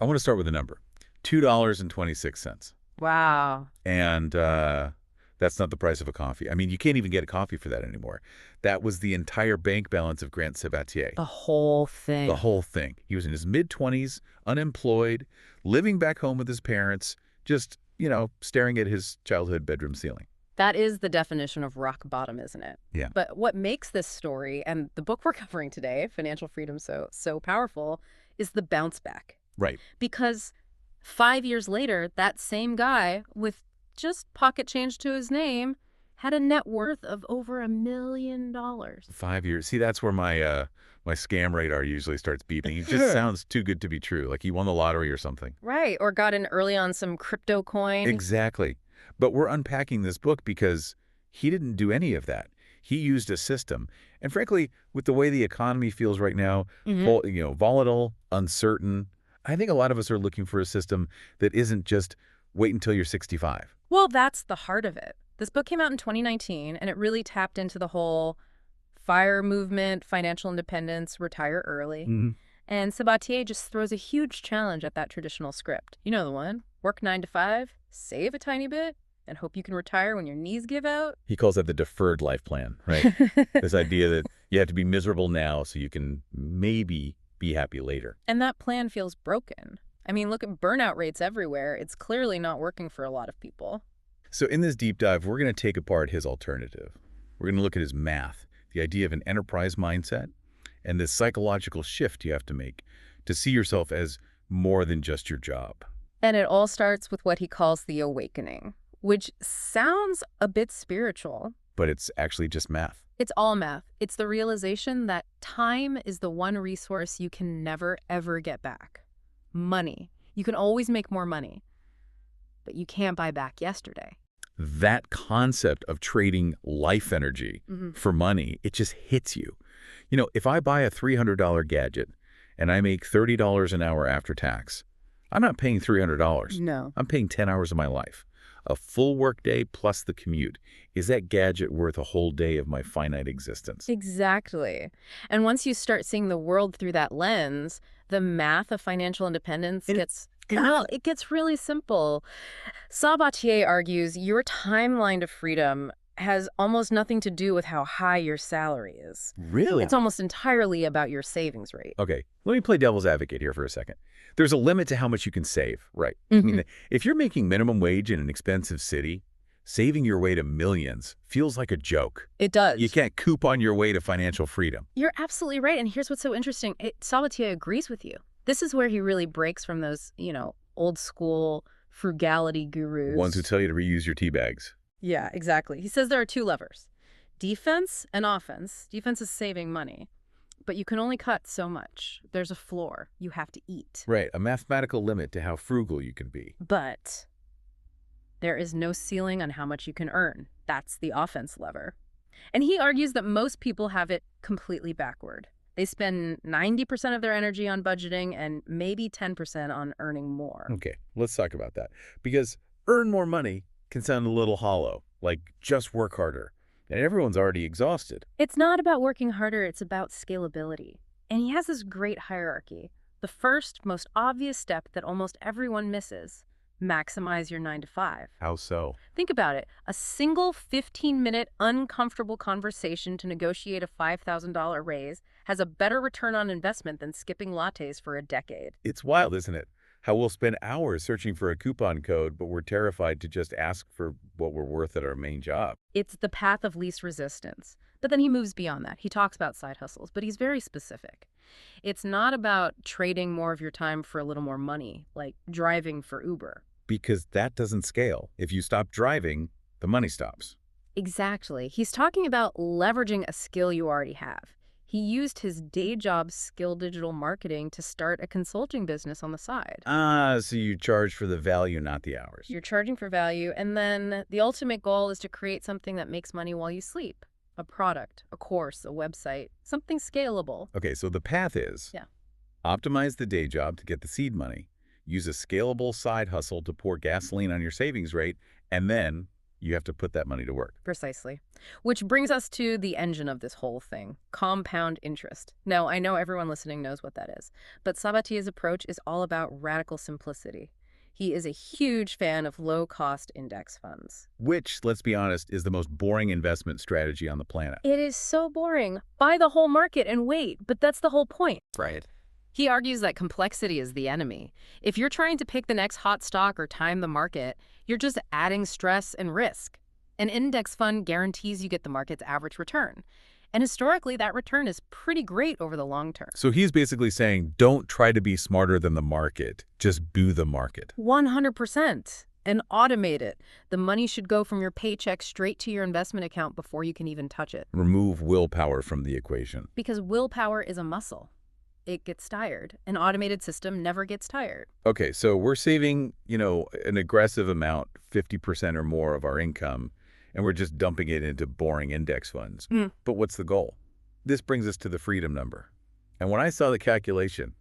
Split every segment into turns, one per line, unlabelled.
I want to start with a number, $2.26.
Wow.
And that's not the price of a coffee. I mean, you can't even get a coffee for that anymore. That was the entire bank balance of Grant Sabatier.
The whole
The
thing.
whole thing. He was in his mid-20s, unemployed, living back home with his parents, just, staring at his childhood bedroom ceiling.
That is the definition of rock bottom, isn't it?
Yeah.
But what makes this story and the book we're covering today, Financial Freedom, so powerful, is the bounce back.
Right.
Because 5 years later, that same guy with just pocket change to his name had a net worth of over $1 million.
5 years. See, that's where my scam radar usually starts beeping. It just sounds too good to be true, like he won the lottery or something.
Right, or got in early on some crypto coin.
Exactly. But we're unpacking this book because he didn't do any of that. He used a system. And frankly, with the way the economy feels right now, volatile, uncertain, I think a lot of us are looking for a system that isn't just wait until you're 65.
Well, that's the heart of it. This book came out in 2019, and it really tapped into the whole FIRE movement, financial independence, retire early. And Sabatier just throws a huge challenge at that traditional script. You know the one. Work 9 to 5, save a tiny bit, and hope you can retire when your knees give out.
He calls that the deferred life plan, right? This idea that you have to be miserable now so you can maybe be happy later.
And that plan feels broken. I mean, look at burnout rates everywhere. It's clearly not working for a lot of people.
So in this deep dive, we're going to take apart his alternative. We're going to look at his math, the idea of an enterprise mindset, and this psychological shift you have to make to see yourself as more than just your job.
And it all starts with what he calls the awakening, which sounds a bit spiritual.
But it's actually just math.
It's all math. It's the realization that time is the one resource you can never, ever get back. Money. You can always make more money, but you can't buy back yesterday.
That concept of trading life energy for money, it just hits you. If I buy a $300 gadget and I make $30 an hour after tax, I'm not paying $300.
No.
I'm paying 10 hours of my life. A full workday plus the commute. Is that gadget worth a whole day of my finite existence?
Exactly. And once you start seeing the world through that lens, the math of financial independence gets really simple. Sabatier argues your timeline to freedom has almost nothing to do with how high your salary is.
Really?
It's almost entirely about your savings rate.
Okay, let me play devil's advocate here for a second. There's a limit to how much you can save, right? I mean, if you're making minimum wage in an expensive city, saving your way to millions feels like a joke.
It does.
You can't coupon your way to financial freedom.
You're absolutely right. And here's what's so interesting. Sabatier agrees with you. This is where he really breaks from those, old school frugality gurus.
Ones who tell you to reuse your tea bags.
Yeah, exactly. He says there are two levers, defense and offense. Defense is saving money, but you can only cut so much. There's a floor. You have to eat.
Right, a mathematical limit to how frugal you can be.
But there is no ceiling on how much you can earn. That's the offense lever. And he argues that most people have it completely backward. They spend 90% of their energy on budgeting and maybe 10% on earning more.
Okay, let's talk about that. Because earn more money can sound a little hollow, like just work harder. And everyone's already exhausted.
It's not about working harder, it's about scalability. And he has this great hierarchy. The first, most obvious step that almost everyone misses, maximize your 9 to 5.
How so?
Think about it. A single 15-minute uncomfortable conversation to negotiate a $5,000 raise has a better return on investment than skipping lattes for a decade.
It's wild, isn't it? How we'll spend hours searching for a coupon code, but we're terrified to just ask for what we're worth at our main job.
It's the path of least resistance. But then he moves beyond that. He talks about side hustles, but he's very specific. It's not about trading more of your time for a little more money, like driving for Uber.
Because that doesn't scale. If you stop driving, the money stops.
Exactly. He's talking about leveraging a skill you already have. He used his day job skill digital marketing to start a consulting business on the side.
So you charge for the value, not the hours.
You're charging for value, and then the ultimate goal is to create something that makes money while you sleep. A product, a course, a website, something scalable.
Okay, so the path is optimize the day job to get the seed money, use a scalable side hustle to pour gasoline on your savings rate, and then You have to put that money to work.
Precisely. Which brings us to the engine of this whole thing, compound interest. Now, I know everyone listening knows what that is, but Sabatier's approach is all about radical simplicity. He is a huge fan of low-cost index funds.
Which, let's be honest, is the most boring investment strategy on the planet.
It is so boring. Buy the whole market and wait, but that's the whole point.
Right.
He argues that complexity is the enemy. If you're trying to pick the next hot stock or time the market, you're just adding stress and risk. An index fund guarantees you get the market's average return. And historically, that return is pretty great over the long term.
So he's basically saying, don't try to be smarter than the market. Just boo the market.
100%. And automate it. The money should go from your paycheck straight to your investment account before you can even touch it.
Remove willpower from the equation.
Because willpower is a muscle. It gets tired. An automated system never gets tired.
Okay, so we're saving, an aggressive amount, 50% or more of our income, and we're just dumping it into boring index funds. But what's the goal? This brings us to the freedom number. And when I saw the calculation,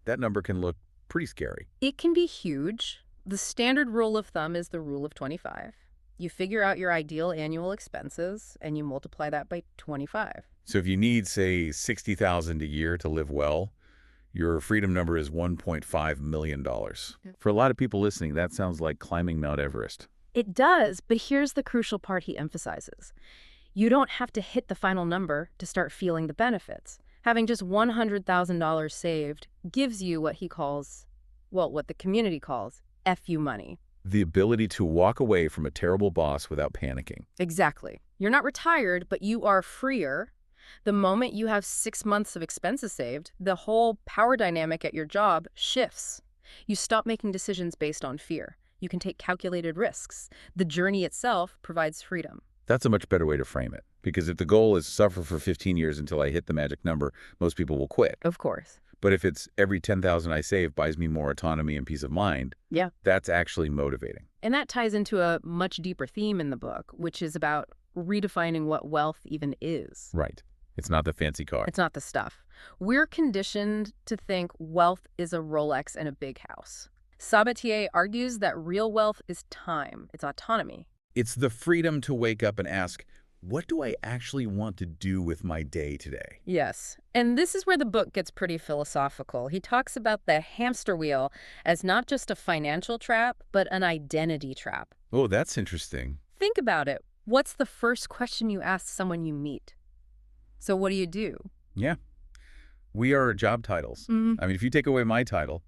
that number can look pretty scary.
It can be huge. The standard rule of thumb is the rule of 25. You figure out your ideal annual expenses, and you multiply that by 25.
So if you need, say, $60,000 a year to live well, your freedom number is $1.5 million. For a lot of people listening, that sounds like climbing Mount Everest.
It does, but here's the crucial part he emphasizes. You don't have to hit the final number to start feeling the benefits. Having just $100,000 saved gives you what he calls, what the community calls, FU money.
The ability to walk away from a terrible boss without panicking.
Exactly. You're not retired, but you are freer. The moment you have 6 months of expenses saved, the whole power dynamic at your job shifts. You stop making decisions based on fear. You can take calculated risks. The journey itself provides freedom.
That's a much better way to frame it. Because if the goal is suffer for 15 years until I hit the magic number, most people will quit.
Of course.
But if it's every $10,000 I save buys me more autonomy and peace of mind, that's actually motivating.
And that ties into a much deeper theme in the book, which is about redefining what wealth even is.
Right. It's not the fancy car.
It's not the stuff. We're conditioned to think wealth is a Rolex and a big house. Sabatier argues that real wealth is time. It's autonomy.
It's the freedom to wake up and ask, what do I actually want to do with my day today?
Yes. And this is where the book gets pretty philosophical. He talks about the hamster wheel as not just a financial trap, but an identity trap.
Oh, that's interesting.
Think about it. What's the first question you ask someone you meet? So what do you do?
Yeah. We are job titles. If you take away my title,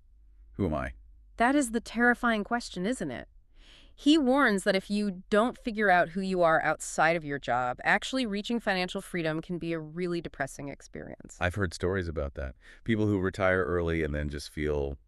who am I?
That is the terrifying question, isn't it? He warns that if you don't figure out who you are outside of your job, actually reaching financial freedom can be a really depressing experience.
I've heard stories about that. People who retire early and then just feel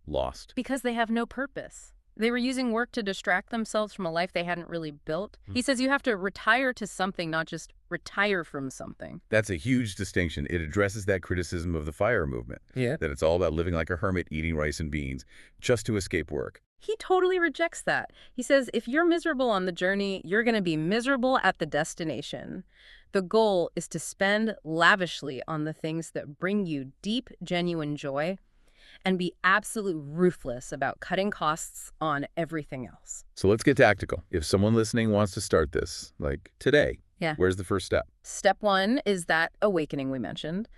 lost.
Because they have no purpose. They were using work to distract themselves from a life they hadn't really built. He says you have to retire to something, not just retire from something.
That's a huge distinction. It addresses that criticism of the FIRE movement. That it's all about living like a hermit, eating rice and beans, just to escape work.
He totally rejects that. He says if you're miserable on the journey, you're going to be miserable at the destination. The goal is to spend lavishly on the things that bring you deep, genuine joy, and be absolutely ruthless about cutting costs on everything else.
So let's get tactical. If someone listening wants to start this, like today, where's the first step?
Step 1 is that awakening we mentioned.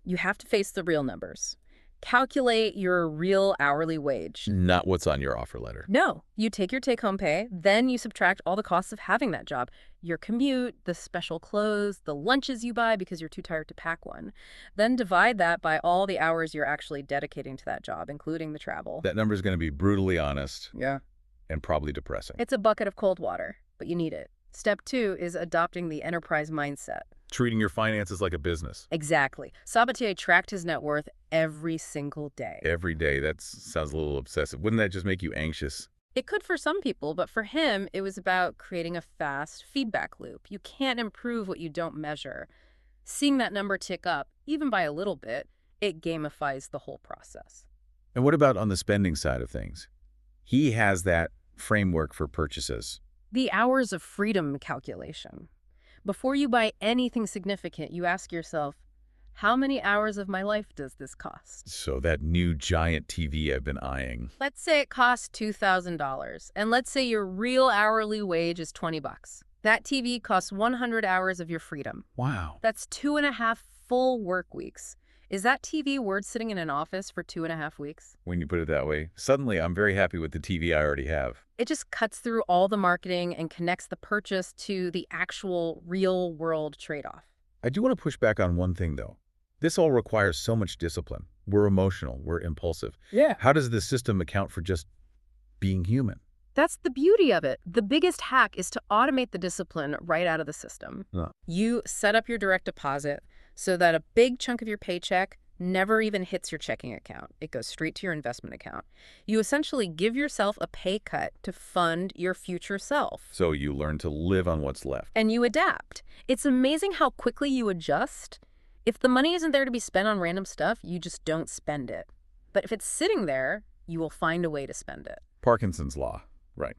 You have to face the real numbers. Calculate your real hourly wage.
Not what's on your offer letter.
No. You take your take-home pay, then you subtract all the costs of having that job. Your commute, the special clothes, the lunches you buy because you're too tired to pack one. Then divide that by all the hours you're actually dedicating to that job, including the travel.
That number is going to be brutally honest.
Yeah.
And probably depressing.
It's a bucket of cold water, but you need it. Step 2 is adopting the enterprise mindset.
Treating your finances like a business.
Exactly. Sabatier tracked his net worth every single day.
Every day. That sounds a little obsessive. Wouldn't that just make you anxious?
It could for some people, but for him, it was about creating a fast feedback loop. You can't improve what you don't measure. Seeing that number tick up, even by a little bit, it gamifies the whole process.
And what about on the spending side of things? He has that framework for purchases.
The hours of freedom calculation. Before you buy anything significant, you ask yourself, How many hours of my life does this cost?
So that new giant TV I've been eyeing.
Let's say it costs $2,000, and let's say your real hourly wage is 20 bucks. That TV costs 100 hours of your freedom.
Wow.
That's 2.5 full work weeks. Is that TV worth sitting in an office for 2.5 weeks?
When you put it that way, suddenly I'm very happy with the TV I already have.
It just cuts through all the marketing and connects the purchase to the actual real-world trade-off.
I do want to push back on one thing, though. This all requires so much discipline. We're emotional. We're impulsive.
Yeah.
How does the system account for just being human?
That's the beauty of it. The biggest hack is to automate the discipline right out of the system.
Huh.
You set up your direct deposit so that a big chunk of your paycheck never even hits your checking account. It goes straight to your investment account. You essentially give yourself a pay cut to fund your future self.
So you learn to live on what's left.
And you adapt. It's amazing how quickly you adjust. If the money isn't there to be spent on random stuff, you just don't spend it. But if it's sitting there, you will find a way to spend it.
Parkinson's law. Right.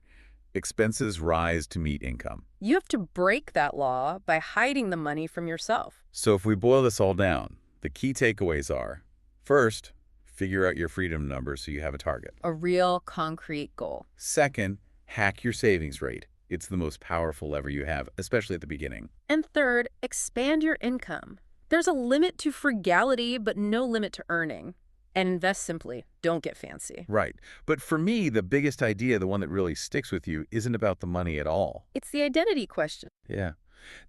Expenses rise to meet income.
You have to break that law by hiding the money from yourself.
So if we boil this all down, the key takeaways are, first, figure out your freedom number so you have a target.
A real concrete goal.
Second, hack your savings rate. It's the most powerful lever you have, especially at the beginning.
And third, expand your income. There's a limit to frugality, but no limit to earning. And invest simply. Don't get fancy.
Right. But for me, the biggest idea, the one that really sticks with you, isn't about the money at all.
It's the identity question.
Yeah.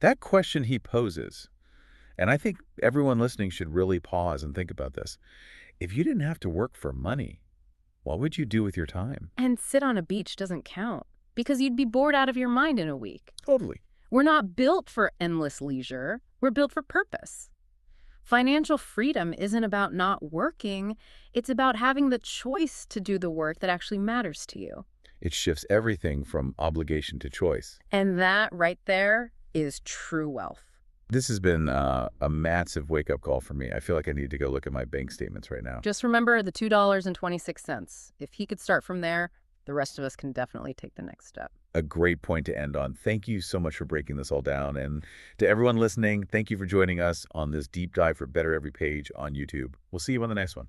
That question he poses, and I think everyone listening should really pause and think about this. If you didn't have to work for money, what would you do with your time?
And sit on a beach doesn't count, because you'd be bored out of your mind in a week.
Totally.
We're not built for endless leisure. We're built for purpose. Financial freedom isn't about not working. It's about having the choice to do the work that actually matters to you.
It shifts everything from obligation to choice.
And that right there is true wealth.
This has been a massive wake-up call for me. I feel like I need to go look at my bank statements right now.
Just remember the $2.26. If he could start from there, the rest of us can definitely take the next step.
A great point to end on. Thank you so much for breaking this all down. And to everyone listening, thank you for joining us on this deep dive for Better Every Page on YouTube. We'll see you on the next one.